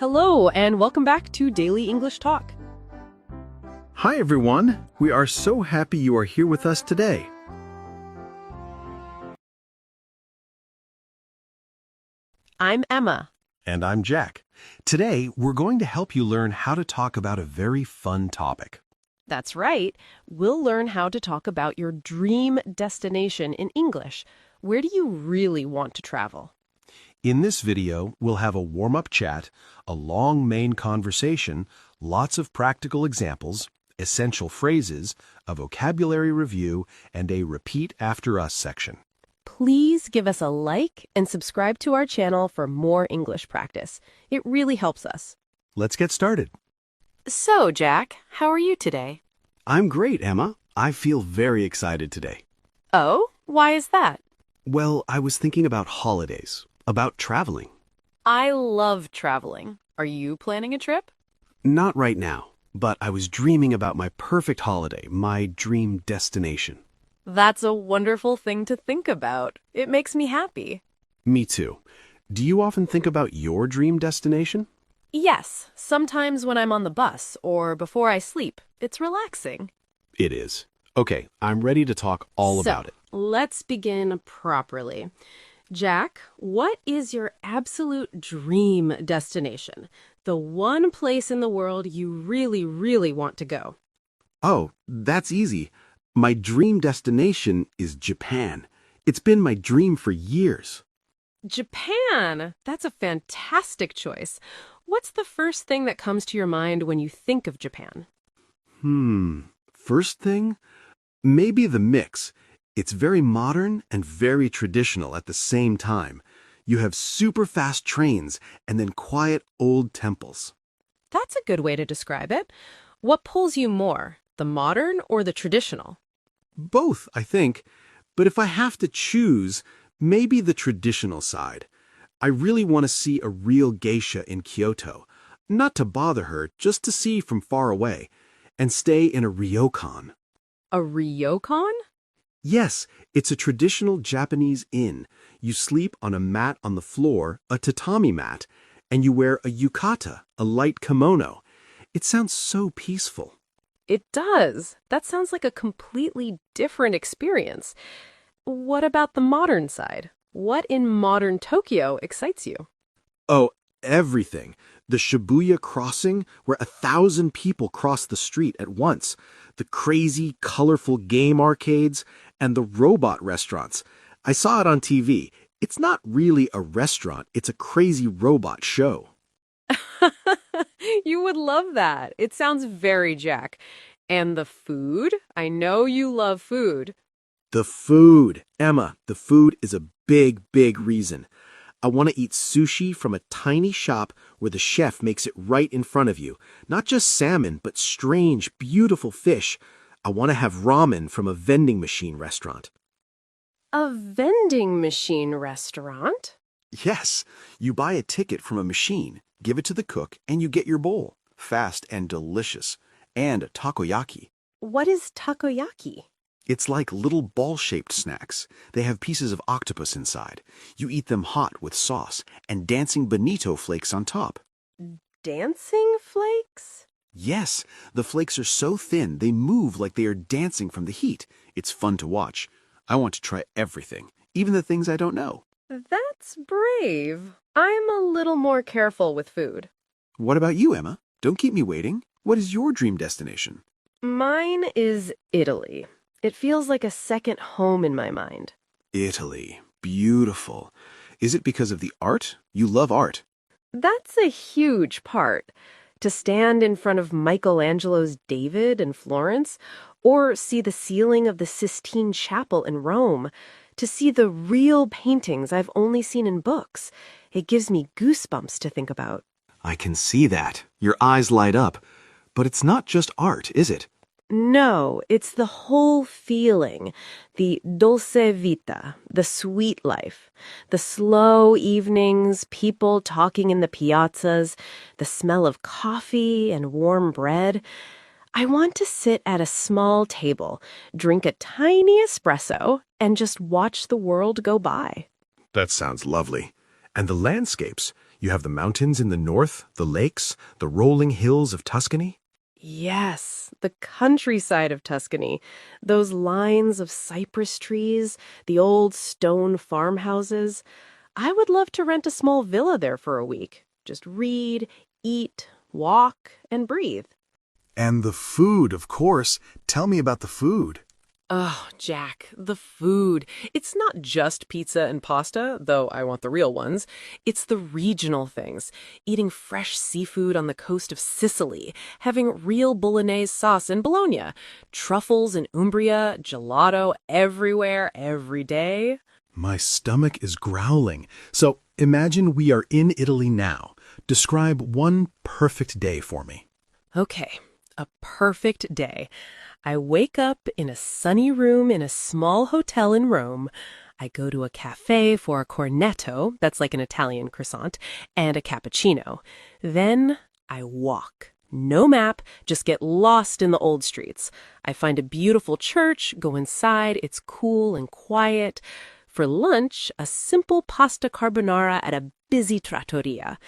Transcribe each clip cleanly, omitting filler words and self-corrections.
Hello, and welcome back to Daily English Talk. Hi everyone, we are so happy you are here with us today. I'm Emma. And I'm Jack. Today, we're going to help you learn how to talk about a very fun topic. That's right. We'll learn how to talk about your dream destination in English. Where do you really want to travel? In this video, we'll have a warm-up chat, a long main conversation, lots of practical examples, essential phrases, a vocabulary review, and a repeat after us section. Please give us a like and subscribe to our channel for more English practice. It really helps us. Let's get started. So, Jack, how are you today? I'm great, Emma. I feel very excited today. Oh, why is that? Well, I was thinking about holidays, about traveling. I love traveling. Are you planning a trip? Not right now, but I was dreaming about my perfect holiday, my dream destination. That's a wonderful thing to think about. It makes me happy. Me too. Do you often think about your dream destination? Yes, sometimes when I'm on the bus or before I sleep. It's relaxing. It is. Okay, I'm ready to talk all about it. Let's begin properly. Jack, what is your absolute dream destination? The one place in the world you really, really want to go? Oh, that's easy. My dream destination is Japan. It's been my dream for years. Japan! That's a fantastic choice. What's the first thing that comes to your mind when you think of Japan? First thing? Maybe the mix. It's very modern and very traditional at the same time. You have super fast trains and then quiet old temples. That's a good way to describe it. What pulls you more, the modern or the traditional? Both, I think. But if I have to choose, maybe the traditional side. I really want to see a real geisha in Kyoto. Not to bother her, just to see from far away. And stay in a ryokan. A ryokan? Yes, it's a traditional Japanese inn. You sleep on a mat on the floor, a tatami mat, and you wear a yukata, a light kimono. It sounds so peaceful. It does. That sounds like a completely different experience. What about the modern side? What in modern Tokyo excites you? Oh, everything. The Shibuya crossing, where 1,000 people cross the street at once. The crazy, colorful game arcades, and the robot restaurants. I saw it on TV. It's not really a restaurant, it's a crazy robot show. You would love that. It sounds very Jack. And the food? I know you love food. The food. Emma, the food is a big, big reason. I want to eat sushi from a tiny shop where the chef makes it right in front of you. Not just salmon, but strange, beautiful fish. I want to have ramen from a vending machine restaurant. A vending machine restaurant? Yes, you buy a ticket from a machine, give it to the cook, and you get your bowl. Fast and delicious. And a takoyaki. What is takoyaki? It's like little ball-shaped snacks. They have pieces of octopus inside. You eat them hot with sauce and dancing bonito flakes on top. Dancing flakes? Yes, the flakes are so thin they move like they are dancing from the heat. It's fun to watch. I want to try everything, even the things I don't know. That's brave. I'm a little more careful with food. What about you, Emma? Don't keep me waiting. What is your dream destination? Mine is Italy. It feels like a second home in my mind. Italy. Beautiful. Is it because of the art? You love art. That's a huge part. To stand in front of Michelangelo's David in Florence, or see the ceiling of the Sistine Chapel in Rome, to see the real paintings I've only seen in books. It gives me goosebumps to think about. I can see that. Your eyes light up. But it's not just art, is it? No, it's the whole feeling, the dolce vita, the sweet life, the slow evenings, people talking in the piazzas, the smell of coffee and warm bread. I want to sit at a small table, drink a tiny espresso, and just watch the world go by. That sounds lovely. And the landscapes. You have the mountains in the north, the lakes, the rolling hills of Tuscany. Yes, the countryside of Tuscany. Those lines of cypress trees, the old stone farmhouses. I would love to rent a small villa there for a week. Just read, eat, walk, and breathe. And the food, of course. Tell me about the food. Oh, Jack, the food. It's not just pizza and pasta, though I want the real ones. It's the regional things. Eating fresh seafood on the coast of Sicily, having real bolognese sauce in Bologna, truffles in Umbria, gelato everywhere, every day. My stomach is growling. So imagine we are in Italy now. Describe one perfect day for me. Okay, a perfect day. I wake up in a sunny room in a small hotel in Rome. I go to a cafe for a cornetto, that's like an Italian croissant, and a cappuccino. Then I walk. No map, just get lost in the old streets. I find a beautiful church, go inside, it's cool and quiet. For lunch, a simple pasta carbonara at a busy trattoria.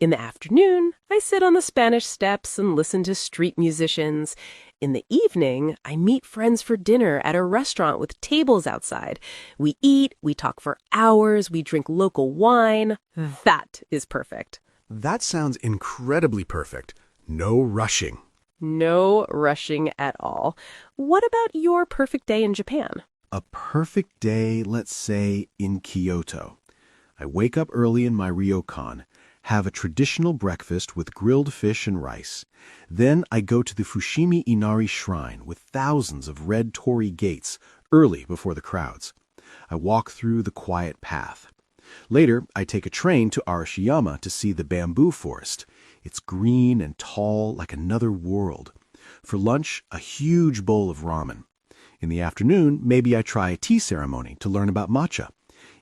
In the afternoon, I sit on the Spanish steps and listen to street musicians. In the evening, I meet friends for dinner at a restaurant with tables outside. We eat, we talk for hours, we drink local wine. That is perfect. That sounds incredibly perfect. No rushing. No rushing at all. What about your perfect day in Japan? A perfect day, let's say, in Kyoto. I wake up early in my ryokan, have a traditional breakfast with grilled fish and rice. Then I go to the Fushimi Inari Shrine with thousands of red torii gates early before the crowds. I walk through the quiet path. Later, I take a train to Arashiyama to see the bamboo forest. It's green and tall like another world. For lunch, a huge bowl of ramen. In the afternoon, maybe I try a tea ceremony to learn about matcha.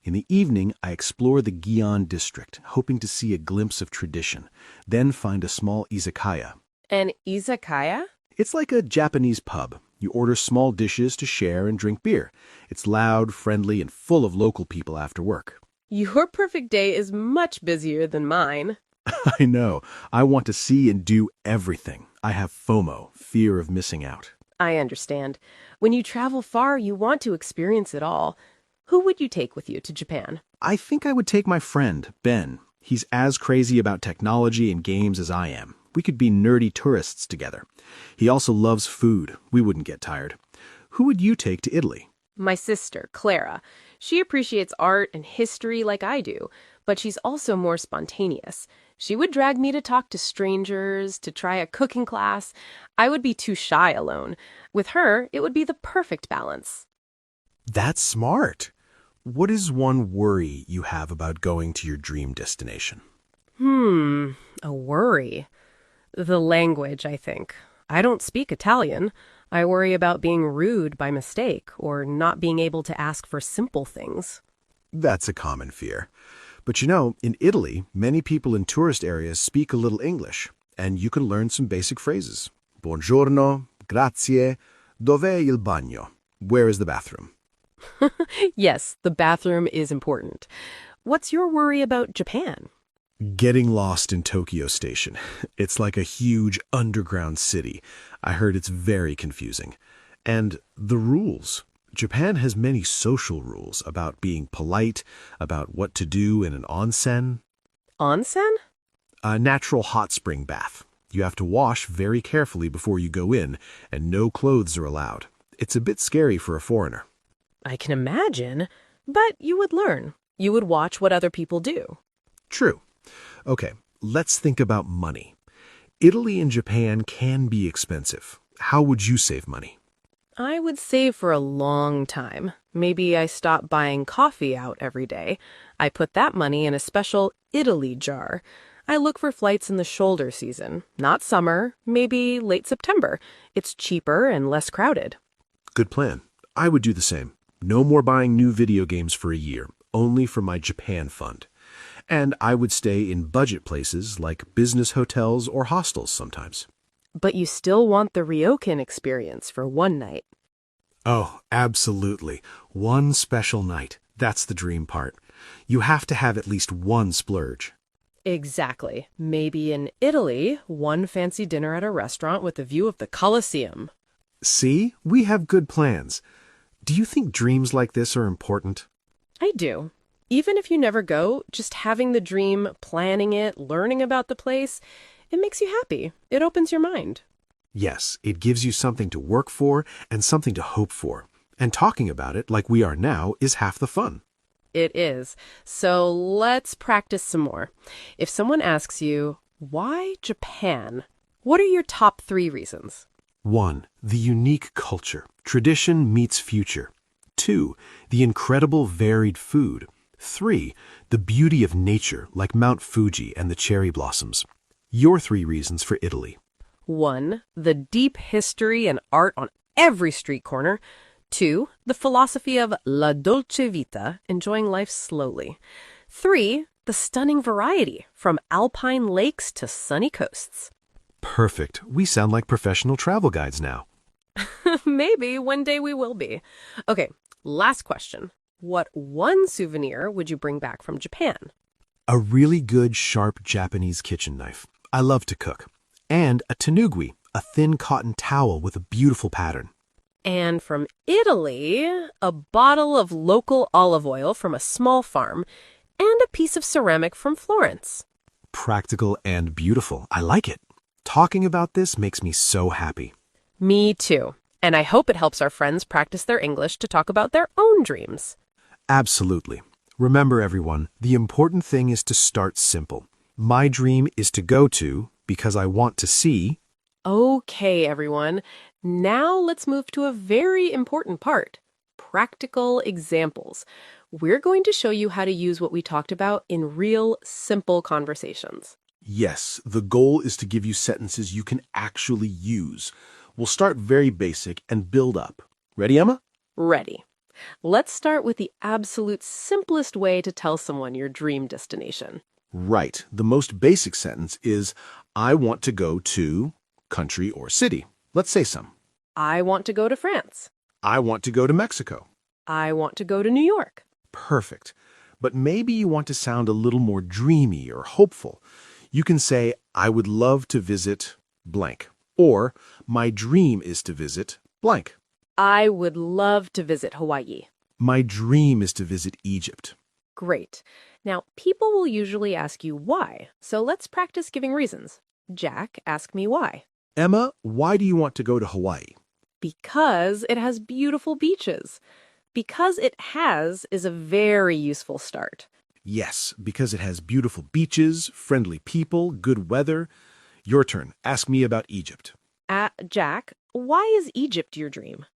In the evening, I explore the Gion district, hoping to see a glimpse of tradition, then find a small izakaya. An izakaya? It's like a Japanese pub. You order small dishes to share and drink beer. It's loud, friendly, and full of local people after work. Your perfect day is much busier than mine. I know. I want to see and do everything. I have FOMO, fear of missing out. I understand. When you travel far, you want to experience it all. Who would you take with you to Japan? I think I would take my friend, Ben. He's as crazy about technology and games as I am. We could be nerdy tourists together. He also loves food. We wouldn't get tired. Who would you take to Italy? My sister, Clara. She appreciates art and history like I do, but she's also more spontaneous. She would drag me to talk to strangers, to try a cooking class. I would be too shy alone. With her, it would be the perfect balance. That's smart. What is one worry you have about going to your dream destination? A worry. The language, I think. I don't speak Italian. I worry about being rude by mistake or not being able to ask for simple things. That's a common fear. But you know, in Italy, many people in tourist areas speak a little English, and you can learn some basic phrases. Buongiorno, grazie, dov'è il bagno? Where is the bathroom? Yes, the bathroom is important. What's your worry about Japan? Getting lost in Tokyo Station. It's like a huge underground city. I heard it's very confusing. And the rules. Japan has many social rules about being polite, about what to do in an onsen. Onsen? A natural hot spring bath. You have to wash very carefully before you go in, and no clothes are allowed. It's a bit scary for a foreigner. I can imagine, but you would learn. You would watch what other people do. True. Okay, let's think about money. Italy and Japan can be expensive. How would you save money? I would save for a long time. Maybe I stop buying coffee out every day. I put that money in a special Italy jar. I look for flights in the shoulder season, not summer, maybe late September. It's cheaper and less crowded. Good plan. I would do the same. No more buying new video games for a year, only for my Japan fund. And I would stay in budget places like business hotels or hostels sometimes. But you still want the ryokan experience for one night. Oh, absolutely. One special night. That's the dream part. You have to have at least one splurge. Exactly. Maybe in Italy, one fancy dinner at a restaurant with a view of the Colosseum. See, we have good plans. Do you think dreams like this are important? I do. Even if you never go, just having the dream, planning it, learning about the place, it makes you happy. It opens your mind. Yes, it gives you something to work for and something to hope for. And talking about it like we are now is half the fun. It is. So let's practice some more. If someone asks you, why Japan? What are your top 3 reasons? 1. The unique culture. Tradition meets future. 2. The incredible varied food. 3. The beauty of nature, like Mount Fuji and the cherry blossoms. Your 3 reasons for Italy. 1. The deep history and art on every street corner. 2. The philosophy of la dolce vita, enjoying life slowly. 3. The stunning variety, from alpine lakes to sunny coasts. Perfect. We sound like professional travel guides now. Maybe one day we will be. Okay, last question. What one souvenir would you bring back from Japan? A really good, sharp Japanese kitchen knife. I love to cook. And a tenugui, a thin cotton towel with a beautiful pattern. And from Italy, a bottle of local olive oil from a small farm and a piece of ceramic from Florence. Practical and beautiful. I like it. Talking about this makes me so happy. Me too. And I hope it helps our friends practice their English to talk about their own dreams. Absolutely. Remember, everyone, the important thing is to start simple. My dream is to go to, because I want to see. Okay, everyone. Now let's move to a very important part. Practical examples. We're going to show you how to use what we talked about in real, simple conversations. Yes, the goal is to give you sentences you can actually use. We'll start very basic and build up. Ready, Emma? Ready. Let's start with the absolute simplest way to tell someone your dream destination. Right. The most basic sentence is, I want to go to country or city. Let's say some. I want to go to France. I want to go to Mexico. I want to go to New York. Perfect. But maybe you want to sound a little more dreamy or hopeful. You can say, I would love to visit blank. Or, my dream is to visit blank. I would love to visit Hawaii. My dream is to visit Egypt. Great. Now, people will usually ask you why, so let's practice giving reasons. Jack, ask me why. Emma, why do you want to go to Hawaii? Because it has beautiful beaches. Because it has is a very useful start. Yes, because it has beautiful beaches, friendly people, good weather. Your turn. Ask me about Egypt. Jack, why is Egypt your dream?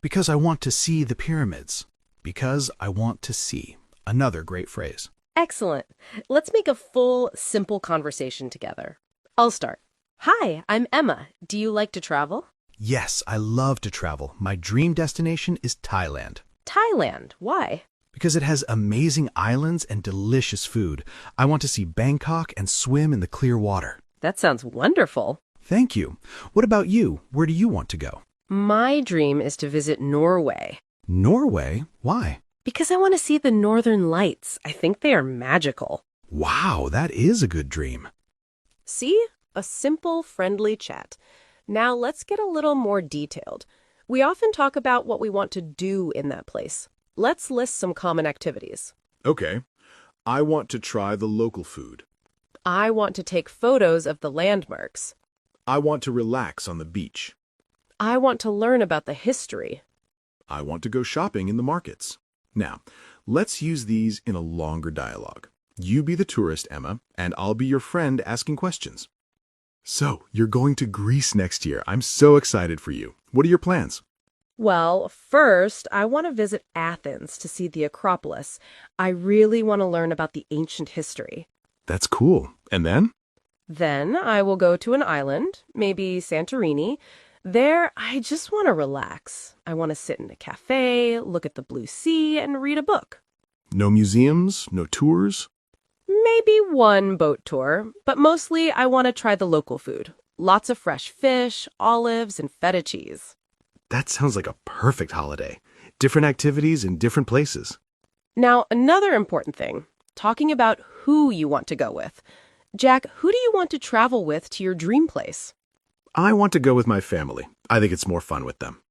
Because I want to see the pyramids. Because I want to see. Another great phrase. Excellent. Let's make a full, simple conversation together. I'll start. Hi, I'm Emma. Do you like to travel? Yes, I love to travel. My dream destination is Thailand. Thailand. Why? Because it has amazing islands and delicious food. I want to see Bangkok and swim in the clear water. That sounds wonderful. Thank you. What about you? Where do you want to go? My dream is to visit Norway. Norway? Why? Because I want to see the northern lights. I think they are magical. Wow, that is a good dream. See? A simple, friendly chat. Now let's get a little more detailed. We often talk about what we want to do in that place. Let's list some common activities. Okay. I want to try the local food. I want to take photos of the landmarks. I want to relax on the beach. I want to learn about the history. I want to go shopping in the markets. Now, let's use these in a longer dialogue. You be the tourist, Emma, and I'll be your friend asking questions. So, you're going to Greece next year. I'm so excited for you. What are your plans? Well, first, I want to visit Athens to see the Acropolis. I really want to learn about the ancient history. That's cool. And then? Then I will go to an island, maybe Santorini. There, I just want to relax. I want to sit in a cafe, look at the blue sea, and read a book. No museums? No tours? Maybe one boat tour, but mostly I want to try the local food. Lots of fresh fish, olives, and feta cheese. That sounds like a perfect holiday. Different activities in different places. Now, another important thing, talking about who you want to go with. Jack, who do you want to travel with to your dream place? I want to go with my family. I think it's more fun with them.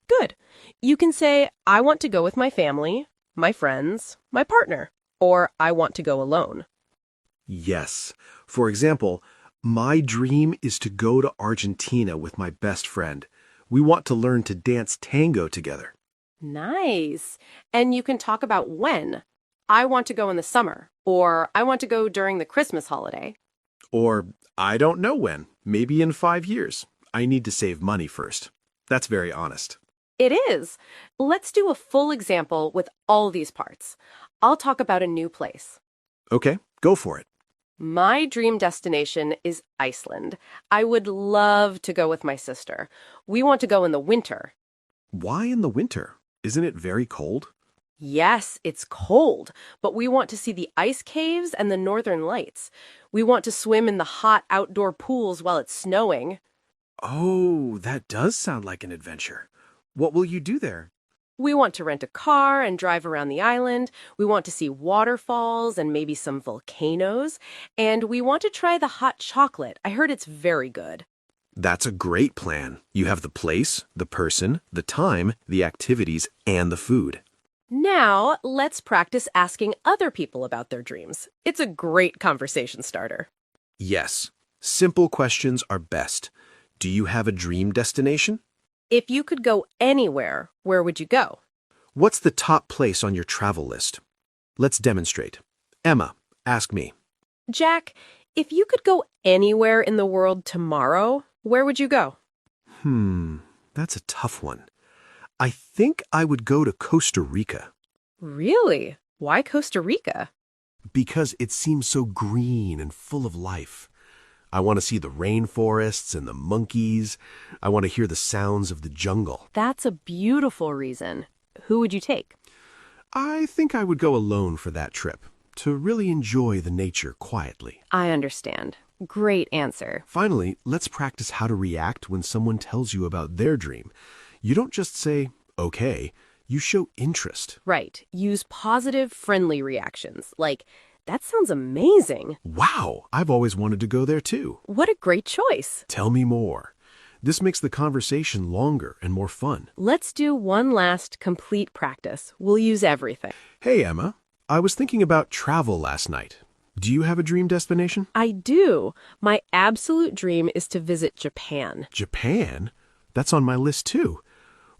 Good. You can say, I want to go with my family, my friends, my partner, or I want to go alone. Yes. For example, my dream is to go to Argentina with my best friend. We want to learn to dance tango together. Nice. And you can talk about when. I want to go in the summer, or I want to go during the Christmas holiday. Or, I don't know when. Maybe in 5 years. I need to save money first. That's very honest. It is. Let's do a full example with all these parts. I'll talk about a new place. Okay, go for it. My dream destination is Iceland. I would love to go with my sister. We want to go in the winter. Why in the winter? Isn't it very cold? Yes, it's cold, but we want to see the ice caves and the northern lights. We want to swim in the hot outdoor pools while it's snowing. Oh, that does sound like an adventure. What will you do there? We want to rent a car and drive around the island. We want to see waterfalls and maybe some volcanoes. And we want to try the hot chocolate. I heard it's very good. That's a great plan. You have the place, the person, the time, the activities, and the food. Now, let's practice asking other people about their dreams. It's a great conversation starter. Yes, simple questions are best. Do you have a dream destination? If you could go anywhere, where would you go? What's the top place on your travel list? Let's demonstrate. Emma, ask me. Jack, if you could go anywhere in the world tomorrow, where would you go? That's a tough one. I think I would go to Costa Rica. Really? Why Costa Rica? Because it seems so green and full of life. I want to see the rainforests and the monkeys. I want to hear the sounds of the jungle. That's a beautiful reason. Who would you take? I think I would go alone for that trip, to really enjoy the nature quietly. I understand. Great answer. Finally, let's practice how to react when someone tells you about their dream. You don't just say, okay, you show interest. Right. Use positive, friendly reactions, like, that sounds amazing. Wow, I've always wanted to go there too. What a great choice. Tell me more. This makes the conversation longer and more fun. Let's do one last complete practice. We'll use everything. Hey, Emma, I was thinking about travel last night. Do you have a dream destination? I do. My absolute dream is to visit Japan. Japan? That's on my list too.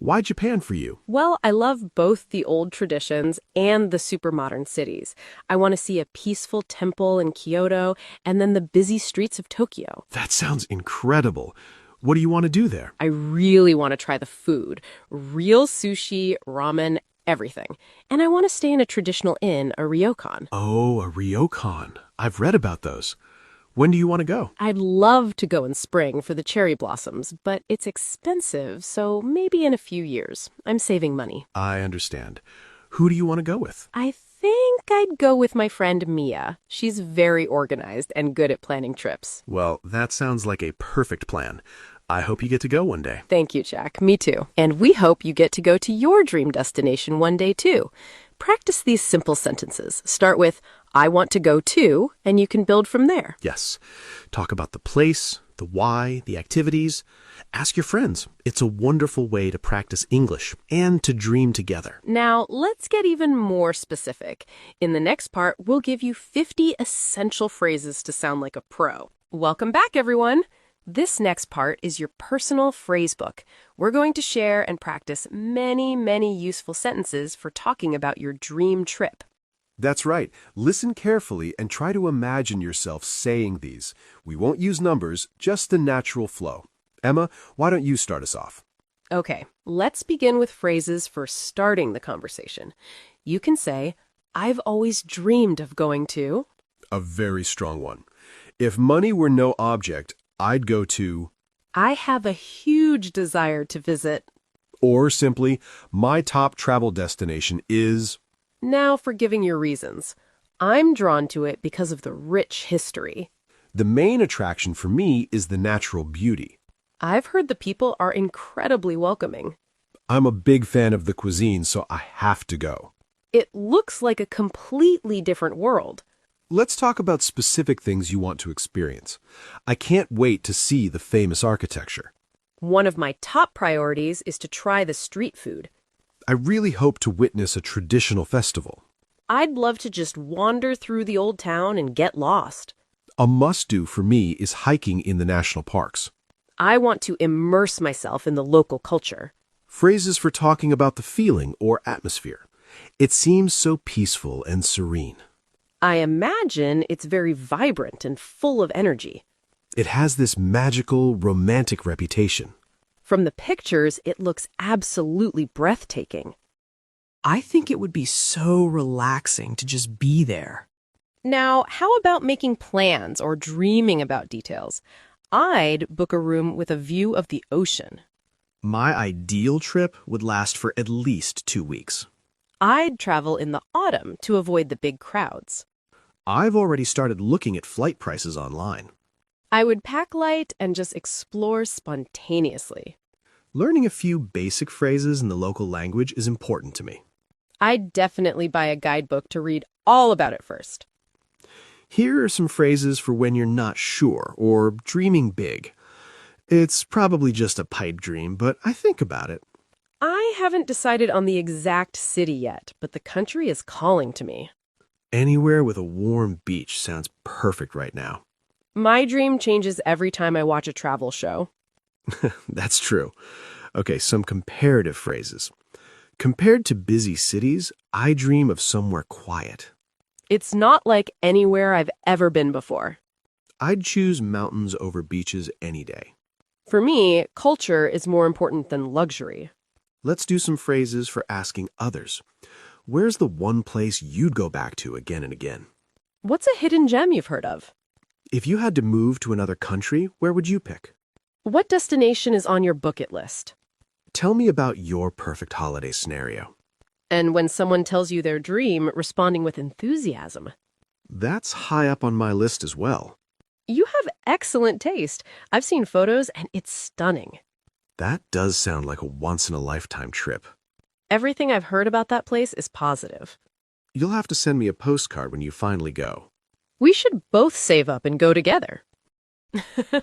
Why Japan for you? Well, I love both the old traditions and the super modern cities. I want to see a peaceful temple in Kyoto and then the busy streets of Tokyo. That sounds incredible. What do you want to do there? I really want to try the food. Real sushi, ramen, everything. And I want to stay in a traditional inn, a ryokan. Oh, a ryokan. I've read about those. When do you want to go? I'd love to go in spring for the cherry blossoms, but it's expensive, so maybe in a few years. I'm saving money. I understand. Who do you want to go with? I think I'd go with my friend Mia. She's very organized and good at planning trips. Well, that sounds like a perfect plan. I hope you get to go one day. Thank you, Jack. Me too. And we hope you get to go to your dream destination one day too. Practice these simple sentences. Start with, I want to go to, and you can build from there. Yes. Talk about the place, the why, the activities. Ask your friends. It's a wonderful way to practice English and to dream together. Now, let's get even more specific. In the next part, we'll give you 50 essential phrases to sound like a pro. Welcome back, everyone. This next part is your personal phrase book. We're going to share and practice many, many useful sentences for talking about your dream trip. That's right. Listen carefully and try to imagine yourself saying these. We won't use numbers, just the natural flow. Emma, why don't you start us off? Okay, let's begin with phrases for starting the conversation. You can say, I've always dreamed of going to. A very strong one. If money were no object, I'd go to. I have a huge desire to visit. Or simply, my top travel destination is. Now for giving your reasons. I'm drawn to it because of the rich history. The main attraction for me is the natural beauty. I've heard the people are incredibly welcoming. I'm a big fan of the cuisine, so I have to go. It looks like a completely different world. Let's talk about specific things you want to experience. I can't wait to see the famous architecture. One of my top priorities is to try the street food. I really hope to witness a traditional festival. I'd love to just wander through the old town and get lost. A must-do for me is hiking in the national parks. I want to immerse myself in the local culture. Phrases for talking about the feeling or atmosphere. It seems so peaceful and serene. I imagine it's very vibrant and full of energy. It has this magical, romantic reputation. From the pictures, it looks absolutely breathtaking. I think it would be so relaxing to just be there. Now, how about making plans or dreaming about details? I'd book a room with a view of the ocean. My ideal trip would last for at least 2 weeks. I'd travel in the autumn to avoid the big crowds. I've already started looking at flight prices online. I would pack light and just explore spontaneously. Learning a few basic phrases in the local language is important to me. I'd definitely buy a guidebook to read all about it first. Here are some phrases for when you're not sure or dreaming big. It's probably just a pipe dream, but I think about it. I haven't decided on the exact city yet, but the country is calling to me. Anywhere with a warm beach sounds perfect right now. My dream changes every time I watch a travel show. That's true. Okay, some comparative phrases. Compared to busy cities, I dream of somewhere quiet. It's not like anywhere I've ever been before. I'd choose mountains over beaches any day. For me, culture is more important than luxury. Let's do some phrases for asking others. Where's the one place you'd go back to again and again? What's a hidden gem you've heard of? If you had to move to another country, where would you pick? What destination is on your bucket list? Tell me about your perfect holiday scenario. And when someone tells you their dream, responding with enthusiasm. That's high up on my list as well. You have excellent taste. I've seen photos and it's stunning. That does sound like a once-in-a-lifetime trip. Everything I've heard about that place is positive. You'll have to send me a postcard when you finally go. We should both save up and go together.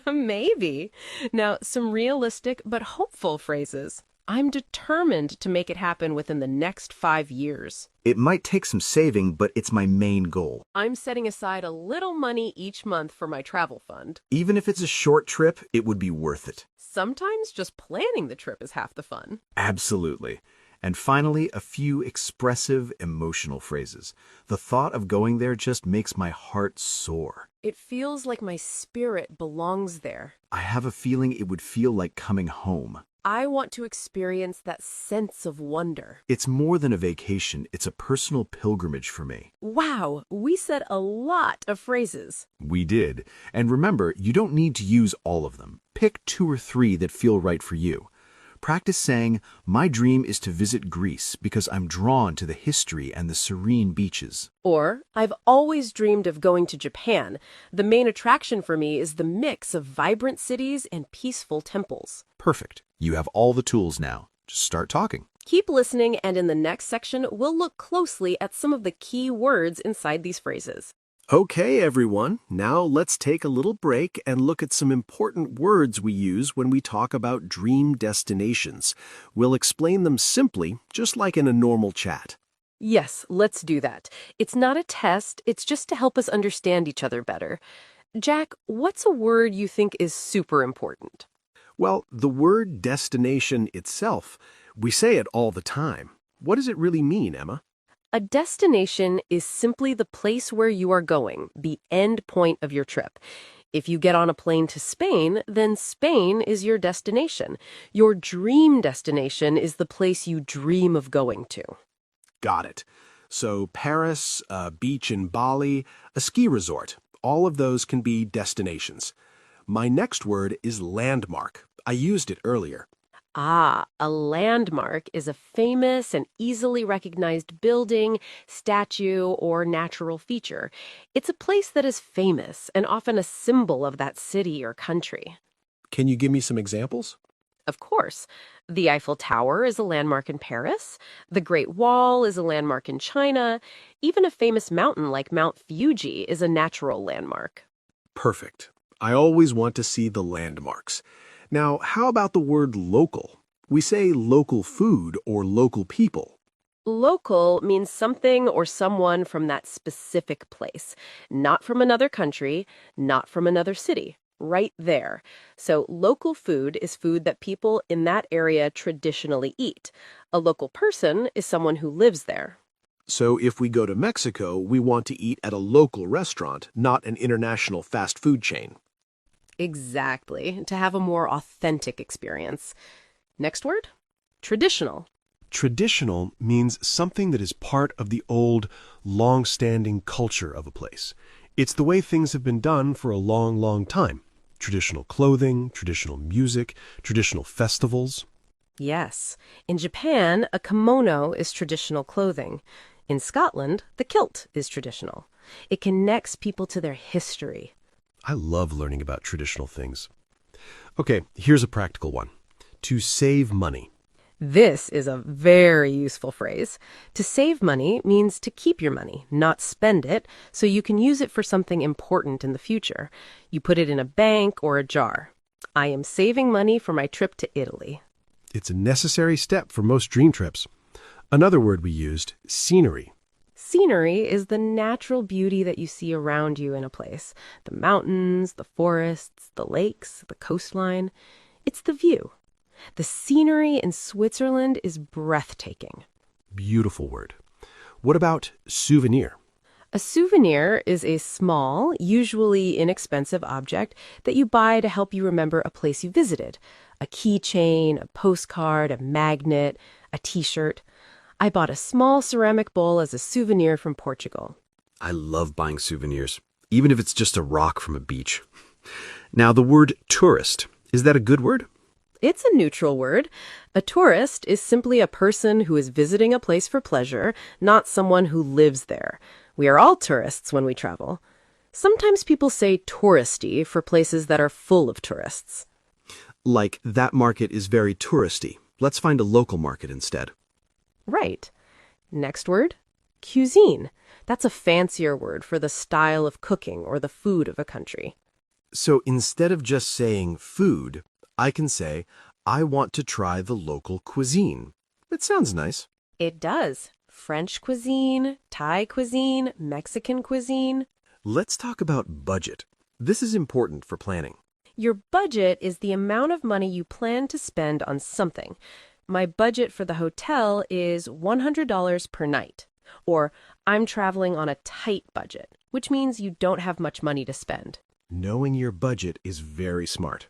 Maybe. Now, some realistic but hopeful phrases. I'm determined to make it happen within the next 5 years. It might take some saving, but it's my main goal. I'm setting aside a little money each month for my travel fund. Even if it's a short trip, it would be worth it. Sometimes just planning the trip is half the fun. Absolutely. And finally, a few expressive, emotional phrases. The thought of going there just makes my heart soar. It feels like my spirit belongs there. I have a feeling it would feel like coming home. I want to experience that sense of wonder. It's more than a vacation, it's a personal pilgrimage for me. Wow, we said a lot of phrases. We did. And remember, you don't need to use all of them. Pick 2 or 3 that feel right for you. Practice saying, my dream is to visit Greece because I'm drawn to the history and the serene beaches. Or, I've always dreamed of going to Japan. The main attraction for me is the mix of vibrant cities and peaceful temples. Perfect. You have all the tools now. Just start talking. Keep listening, and in the next section, we'll look closely at some of the key words inside these phrases. Okay, everyone, now let's take a little break and look at some important words we use when we talk about dream destinations. We'll explain them simply, just like in a normal chat. Yes, let's do that. It's not a test, it's just to help us understand each other better. Jack, what's a word you think is super important? Well, the word destination itself, we say it all the time. What does it really mean, Emma? A destination is simply the place where you are going, the end point of your trip. If you get on a plane to Spain, then Spain is your destination. Your dream destination is the place you dream of going to. Got it. So Paris, a beach in Bali, a ski resort, all of those can be destinations. My next word is landmark. I used it earlier. Ah, a landmark is a famous and easily recognized building, statue, or natural feature. It's a place that is famous and often a symbol of that city or country. Can you give me some examples? Of course, the Eiffel Tower is a landmark in Paris. The Great Wall is a landmark in China. Even a famous mountain like Mount Fuji is a natural landmark. Perfect. I always want to see the landmarks. Now, how about the word local? We say local food or local people. Local means something or someone from that specific place, not from another country, not from another city. Right there. So local food is food that people in that area traditionally eat. A local person is someone who lives there. So if we go to Mexico, we want to eat at a local restaurant, not an international fast food chain. Exactly, to have a more authentic experience. Next word? Traditional. Traditional means something that is part of the old, long-standing culture of a place. It's the way things have been done for a long, long time. Traditional clothing, traditional music, traditional festivals. Yes. In Japan, a kimono is traditional clothing. In Scotland, the kilt is traditional. It connects people to their history. I love learning about traditional things. Okay, here's a practical one. To save money. This is a very useful phrase. To save money means to keep your money, not spend it, so you can use it for something important in the future. You put it in a bank or a jar. I am saving money for my trip to Italy. It's a necessary step for most dream trips. Another word we used, scenery. Scenery is the natural beauty that you see around you in a place. The mountains, the forests, the lakes, the coastline. It's the view. The scenery in Switzerland is breathtaking. Beautiful word. What about souvenir? A souvenir is a small, usually inexpensive object that you buy to help you remember a place you visited. A keychain, a postcard, a magnet, a t-shirt. I bought a small ceramic bowl as a souvenir from Portugal. I love buying souvenirs, even if it's just a rock from a beach. Now, the word tourist, is that a good word? It's a neutral word. A tourist is simply a person who is visiting a place for pleasure, not someone who lives there. We are all tourists when we travel. Sometimes people say touristy for places that are full of tourists. Like, that market is very touristy. Let's find a local market instead. Right. Next word, cuisine. That's a fancier word for the style of cooking or the food of a country. So instead of just saying food, I can say, I want to try the local cuisine. It sounds nice. It does. French cuisine, Thai cuisine, Mexican cuisine. Let's talk about budget. This is important for planning. Your budget is the amount of money you plan to spend on something. My budget for the hotel is $100 per night. Or I'm traveling on a tight budget, which means you don't have much money to spend. Knowing your budget is very smart.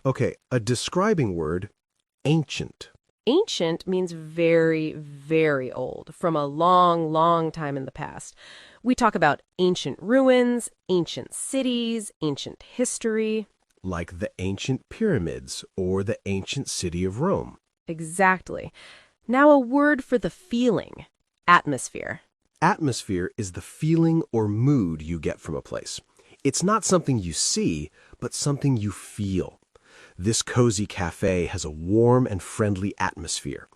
Okay, a describing word, ancient. Ancient means very, very old, from a long, long time in the past. We talk about ancient ruins, ancient cities, ancient history. Like the ancient pyramids or the ancient city of Rome. Exactly. Now a word for the feeling, atmosphere. Atmosphere is the feeling or mood you get from a place. It's not something you see, but something you feel. This cozy cafe has a warm and friendly atmosphere.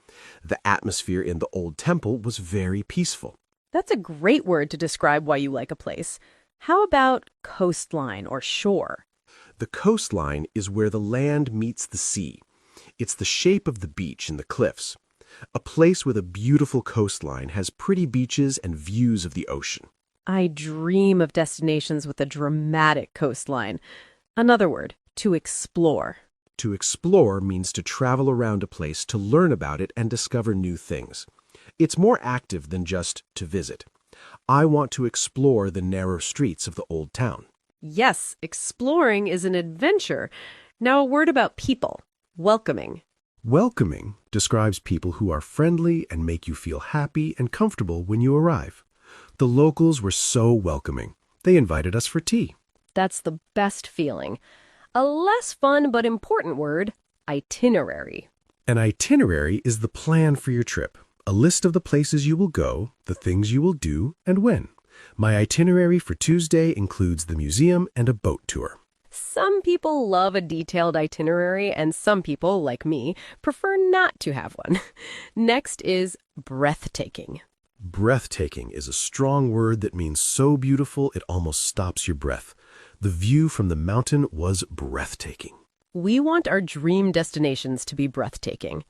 The atmosphere in the old temple was very peaceful. That's a great word to describe why you like a place. How about coastline or shore? The coastline is where the land meets the sea. It's the shape of the beach and the cliffs. A place with a beautiful coastline has pretty beaches and views of the ocean. I dream of destinations with a dramatic coastline. Another word, to explore. To explore means to travel around a place to learn about it and discover new things. It's more active than just to visit. I want to explore the narrow streets of the old town. Yes, exploring is an adventure. Now a word about people. Welcoming. Welcoming describes people who are friendly and make you feel happy and comfortable when you arrive. The locals were so welcoming. They invited us for tea. That's the best feeling. A less fun but important word, itinerary. An itinerary is the plan for your trip, a list of the places you will go, the things you will do, and when. My itinerary for Tuesday includes the museum and a boat tour. Some people love a detailed itinerary, and some people, like me, prefer not to have one. Next is breathtaking. Breathtaking is a strong word that means so beautiful it almost stops your breath. The view from the mountain was breathtaking. We want our dream destinations to be breathtaking.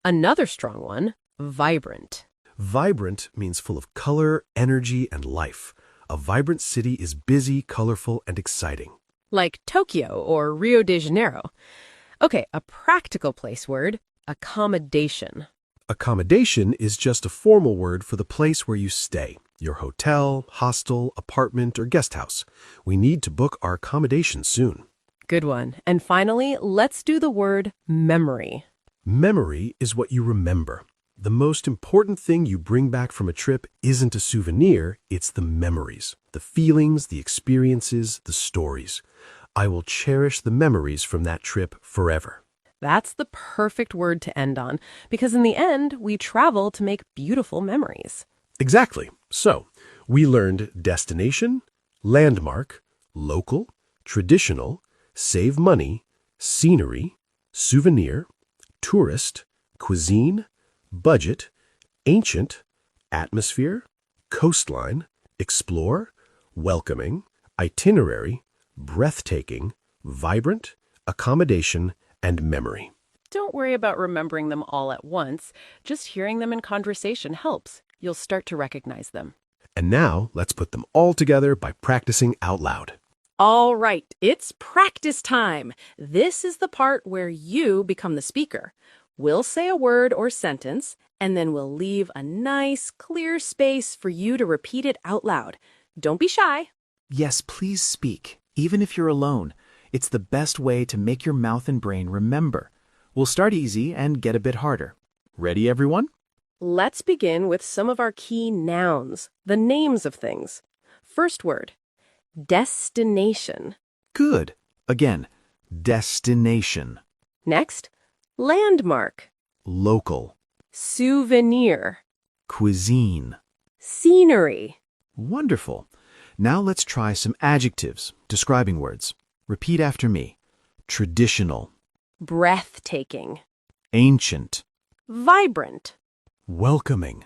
Another strong one, vibrant. Vibrant means full of color, energy, and life. A vibrant city is busy, colorful, and exciting. Like Tokyo or Rio de Janeiro. Okay, a practical place word, accommodation. Accommodation is just a formal word for the place where you stay, your hotel, hostel, apartment, or guest house. We need to book our accommodation soon. Good one. And finally, let's do the word memory. Memory is what you remember. The most important thing you bring back from a trip isn't a souvenir, it's the memories, the feelings, the experiences, the stories. I will cherish the memories from that trip forever. That's the perfect word to end on, because in the end, we travel to make beautiful memories. Exactly. So, we learned destination, landmark, local, traditional, save money, scenery, souvenir, tourist, cuisine, budget, ancient, atmosphere, coastline, explore, welcoming, itinerary, breathtaking, vibrant, accommodation, and memory. Don't worry about remembering them all at once. Just hearing them in conversation helps. You'll start to recognize them. And now, let's put them all together by practicing out loud. All right, it's practice time. This is the part where you become the speaker. We'll say a word or sentence, and then we'll leave a nice, clear space for you to repeat it out loud. Don't be shy. Yes, please speak, even if you're alone. It's the best way to make your mouth and brain remember. We'll start easy and get a bit harder. Ready, everyone? Let's begin with some of our key nouns, the names of things. First word, destination. Good. Again, destination. Next, landmark, Local. souvenir, Cuisine. scenery. Wonderful. Now let's try some adjectives, describing words. Repeat after me. Traditional. Breathtaking, Ancient. vibrant. Welcoming.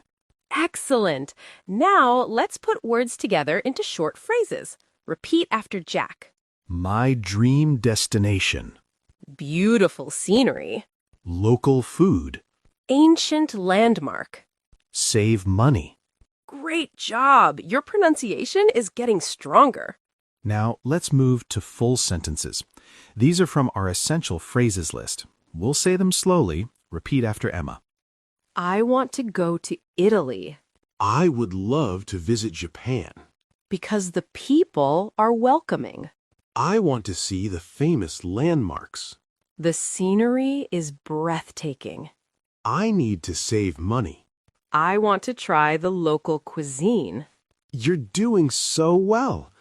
Excellent. Now let's put words together into short phrases. Repeat after Jack. My dream destination. Beautiful scenery, Local food. ancient landmark. Save money. Great job. Your pronunciation is getting stronger. Now let's move to full sentences. These are from our essential phrases list. We'll say them slowly. Repeat after Emma. I want to go to Italy I would love to visit Japan. because the people are welcoming. I want to see the famous landmarks. The scenery is breathtaking. I need to save money. I want to try the local cuisine. You're doing so well.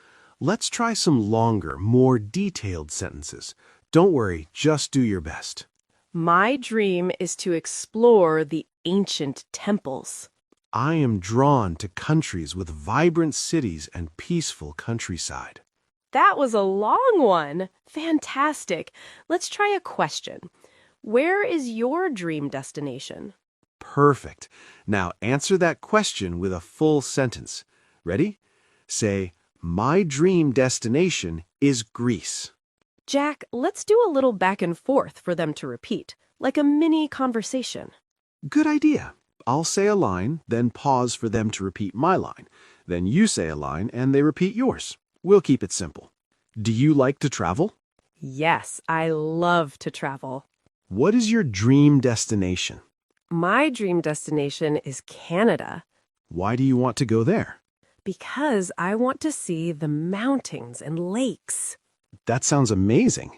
Let's try some longer, more detailed sentences. Don't worry, just do your best. My dream is to explore the ancient temples. I am drawn to countries with vibrant cities and peaceful countryside. That was a long one. Fantastic. Let's try a question. Where is your dream destination? Perfect. Now answer that question with a full sentence. Ready? Say, my dream destination is Greece. Jack, let's do a little back and forth for them to repeat, like a mini conversation. Good idea. I'll say a line, then pause for them to repeat my line. Then you say a line and they repeat yours. We'll keep it simple. Do you like to travel? Yes, I love to travel. What is your dream destination? My dream destination is Canada Why do you want to go there? because I want to see the mountains and lakes. That sounds amazing.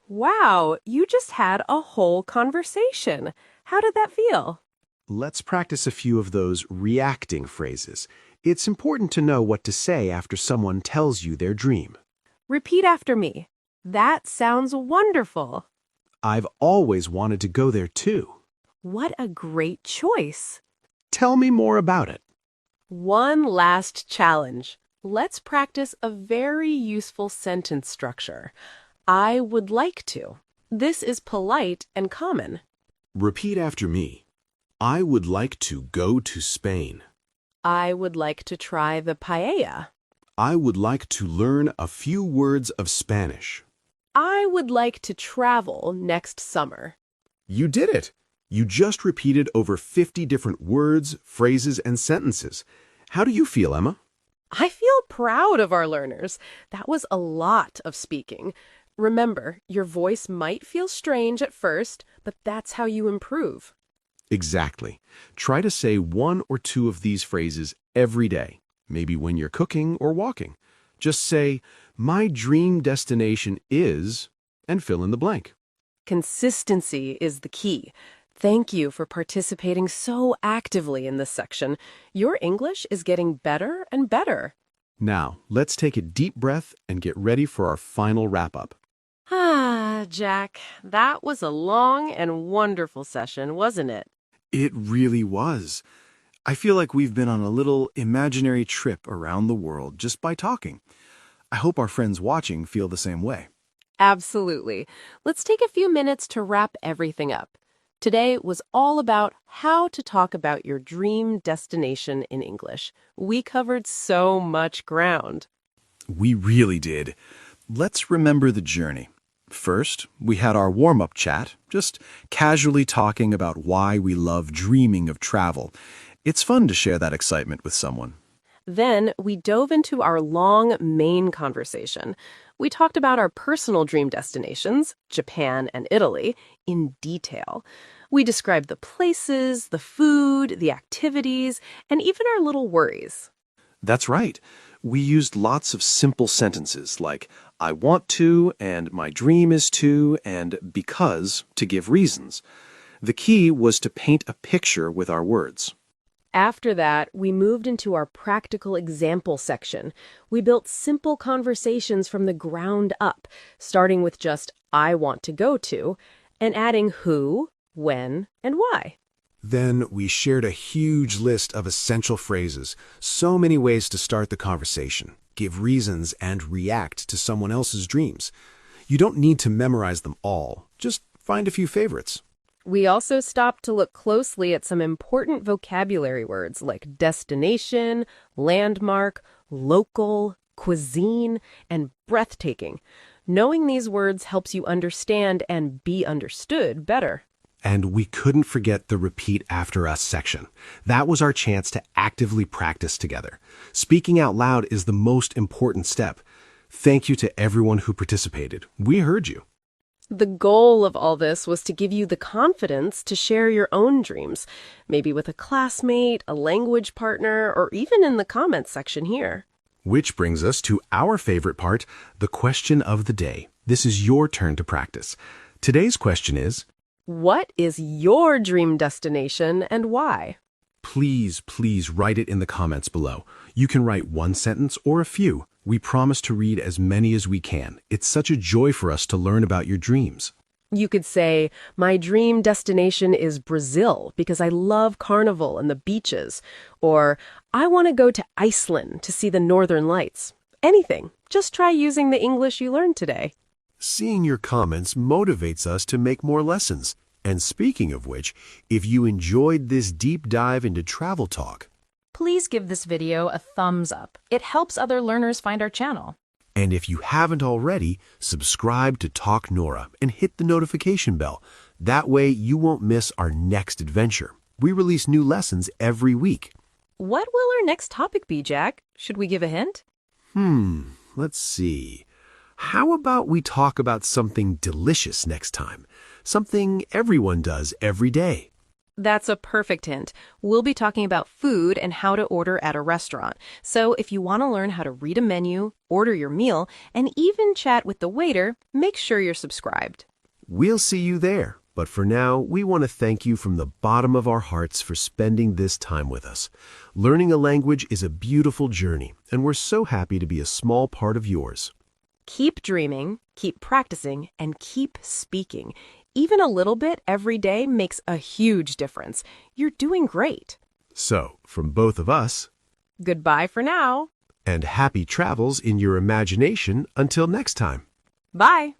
Wow, you just had a whole conversation. How did that feel? Let's practice a few of those reacting phrases. It's important to know what to say after someone tells you their dream. Repeat after me. That sounds wonderful. I've always wanted to go there too. What a great choice. Tell me more about it. One last challenge. Let's practice a very useful sentence structure. I would like to. This is polite and common. Repeat after me. I would like to go to Spain. I would like to try the paella. I would like to learn a few words of Spanish. I would like to travel next summer. You did it! You just repeated over 50 different words, phrases, and sentences. How do you feel, Emma? I feel proud of our learners. That was a lot of speaking. Remember, your voice might feel strange at first, but that's how you improve. Exactly. Try to say one or two of these phrases every day, maybe when you're cooking or walking. Just say, my dream destination is, and fill in the blank. Consistency is the key. Thank you for participating so actively in this section. Your English is getting better and better. Now, let's take a deep breath and get ready for our final wrap-up. Ah, Jack, that was a long and wonderful session, wasn't it? It really was. I feel like we've been on a little imaginary trip around the world just by talking. I hope our friends watching feel the same way. Absolutely. Let's take a few minutes to wrap everything up. Today was all about how to talk about your dream destination in English. We covered so much ground. We really did. Let's remember the journey. First, we had our warm-up chat, just casually talking about why we love dreaming of travel. It's fun to share that excitement with someone. Then we dove into our long main conversation. We talked about our personal dream destinations, Japan and Italy, in detail. We described the places, the food, the activities, and even our little worries. That's right. We used lots of simple sentences like, I want to, and my dream is to, and because to give reasons. The key was to paint a picture with our words. After that, we moved into our practical example section. We built simple conversations from the ground up, starting with just, I want to go to, and adding who, when, and why. Then we shared a huge list of essential phrases, so many ways to start the conversation, give reasons, and react to someone else's dreams. You don't need to memorize them all, just find a few favorites. We also stopped to look closely at some important vocabulary words like destination, landmark, local, cuisine, and breathtaking. Knowing these words helps you understand and be understood better. And we couldn't forget the repeat after us section. That was our chance to actively practice together. Speaking out loud is the most important step. Thank you to everyone who participated. We heard you. The goal of all this was to give you the confidence to share your own dreams, maybe with a classmate, a language partner, or even in the comments section here. Which brings us to our favorite part, the question of the day. This is your turn to practice. Today's question is, what is your dream destination and why? please write it in the comments below. You can write one sentence or a few. We promise to read as many as we can. It's such a joy for us to learn about your dreams. You could say, my dream destination is Brazil because I love carnival and the beaches. Or, I want to go to Iceland to see the northern lights. Anything. Just try using the English you learned today. Seeing your comments motivates us to make more lessons. And speaking of which, if you enjoyed this deep dive into travel talk, Please give this video a thumbs up. It helps other learners find our channel. and if you haven't already, subscribe to Talk Nora and hit the notification bell. That way you won't miss our next adventure. We release new lessons every week. What will our next topic be, Jack? Should we give a hint? Let's see. How about we talk about something delicious next time? Something everyone does every day. That's a perfect hint. We'll be talking about food and how to order at a restaurant. So if you want to learn how to read a menu, order your meal, and even chat with the waiter, make sure you're subscribed. We'll see you there. But for now, we want to thank you from the bottom of our hearts for spending this time with us. Learning a language is a beautiful journey, and we're so happy to be a small part of yours. Keep dreaming, keep practicing, and keep speaking. Even a little bit every day makes a huge difference. You're doing great. So, from both of us, Goodbye for now. and happy travels in your imagination until next time. Bye.